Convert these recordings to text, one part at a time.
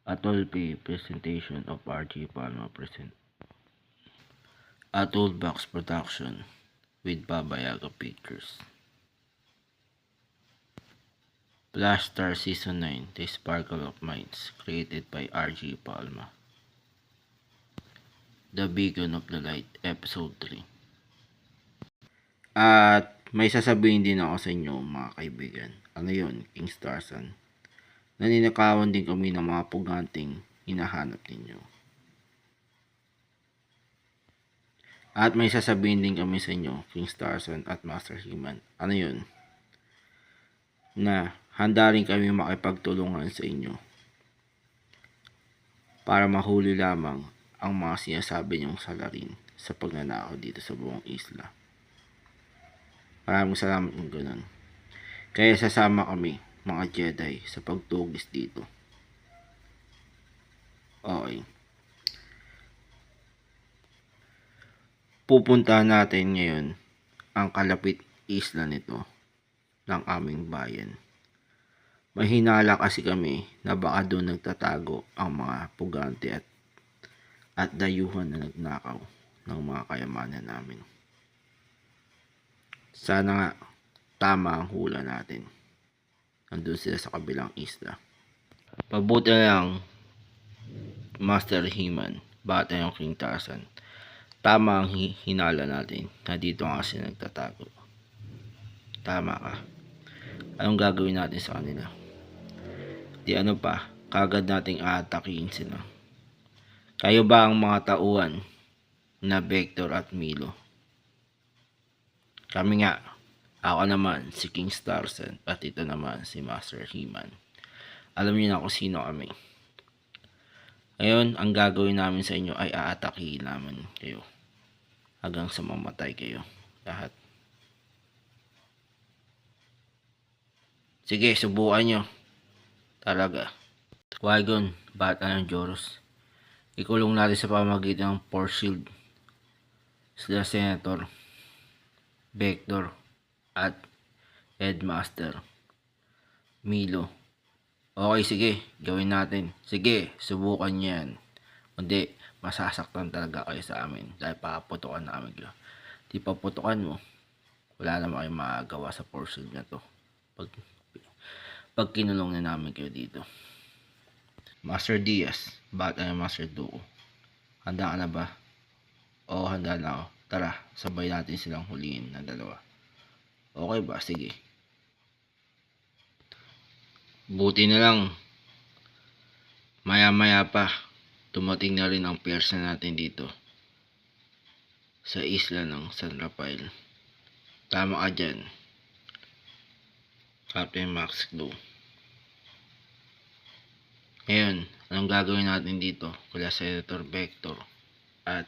Atolpe presentation of RG Palma present. A Toolbox production with Baba Yaga Pictures. Flash Star Season 9, The Sparkle of Minds, created by RG Palma. The Beacon of the Light, Episode 3. At may sasabihin din ako sa inyo mga kaibigan. Ano yun, King Starson? Naninakawan din kami ng mga puganting hinahanap ninyo. At may sasabihin din kami sa inyo, King Starson at Master He-Man. Ano yun? Na handa rin kami makipagtulungan sa inyo para mahuli lamang ang mga sinasabi niyong salarin sa pagnanakaw dito sa buong isla. Maraming salamat kung ganun. Kaya sasama kami, mga Jedi, sa pagtugis dito. Okay. Pupuntahan natin ngayon ang kalapit isla nito ng aming bayan. Mahinala kasi kami na baka doon nagtatago ang mga pugante at dayuhan na nagnakaw ng mga kayamanan namin. Sana nga tama ang hula natin. Nandun sila sa kabilang isla. Mabuti lang, Master He-Man, bata yung King Tarzan. Tama ang hinala natin na dito nga sila nagtatago. Tama ka. Anong gagawin natin sa kanila? Di ano pa, kagad nating aatakihin sila. Kayo ba ang mga tauhan na Vector at Milo? Kami nga. Ako naman si King Starson at ito naman si Master He-Man. Alam niyo na kung sino kami. Ngayon, ang gagawin namin sa inyo ay aatakihin namin kayo hanggang sa mamatay kayo lahat. Sige, subukan nyo. Talaga. Qui-Gon, bata ng Joros. Ikulong natin sa pamamagitan ng Force Shield sila Senator, Vector, at Headmaster Milo. Okay, sige, gawin natin. Sige, subukan nyo yan. Kundi, masasaktan talaga kayo sa amin dahil paputukan namin kayo. Di paputukan mo, wala naman kayong magagawa sa Force Shield na to. Pag kinulong na namin kayo dito. Master Diaz, bata ng Master Duo. Handa ka na ba? Oo, handa na ako. Tara, sabay natin silang huliin na dalawa. Okay ba? Sige. Buti na lang, maya-maya pa, tumating na rin ang piyersa natin dito sa isla ng San Rafael. Tama ka dyan, Captain Max Blue. Ngayon, anong gagawin natin dito? Kula Senator Vector at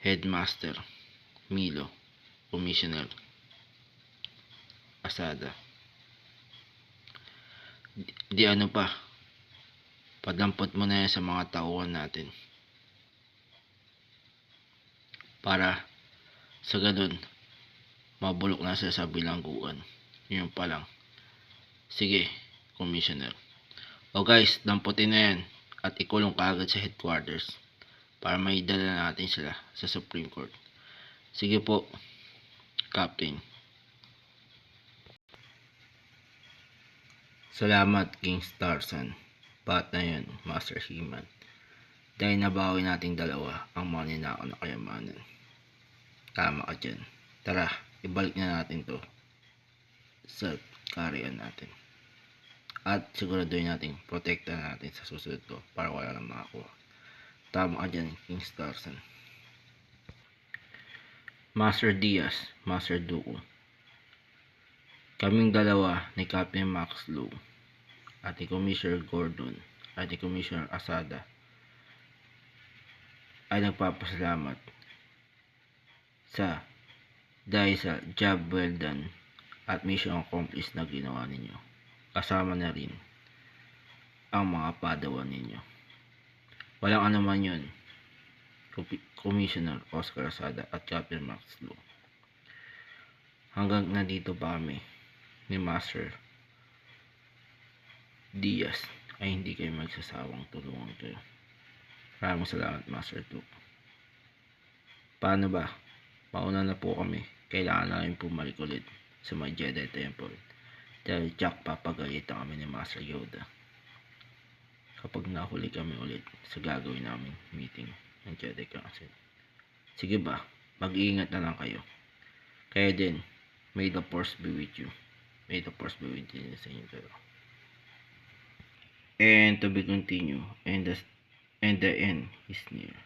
Headmaster Milo, Commissioner Asada. Di ano pa, padampot mo na yan sa mga tauhan natin para sa ganun mabulok na sila sa bilangguan. Yun pa lang. Sige, Commissioner. O guys, damputin na yan at ikulong kaagad sa headquarters para maidala natin sila sa Supreme Court. Sige po, Captain. Salamat, King Starson. Bat na yun, Master He-Man. Dahil nabawi nating dalawa ang mga ninakaw na kayamanan. Tama ka dyan. Tara, ibalik na natin to sa karyan natin. At siguraduhin natin, protekta natin sa susunod to para wala nang makakuha. Tama ka dyan, King Starson. Master Diaz, Master Duo. Kaming dalawa ni Captain Max Blue at ni Commissioner Gordon at ni Commissioner Asada ay nagpapasalamat dahil sa job well done at mission accomplished na ginawa ninyo. Kasama na rin ang mga padawan ninyo. Walang anuman yun, Commissioner Oscar Asada at Captain Max Blue. Hanggang nandito pa kami ni Master Diaz ay hindi kayo magsasawang tulungan kayo. Maraming salamat, Master Luke. Paano ba? Mauna na po kami. Kailangan namin bumalik ulit sa may Jedi Temple. Dahil Jack, papagalitan kami ni Master Yoda kapag nahuli kami ulit sa gagawin naming meeting ng Jedi Council. Sige ba? Mag-iingat na lang kayo. Kaya din, may the Force be with you. May the Force be with you sa inyo dalawa. And to be continued, and the end is near.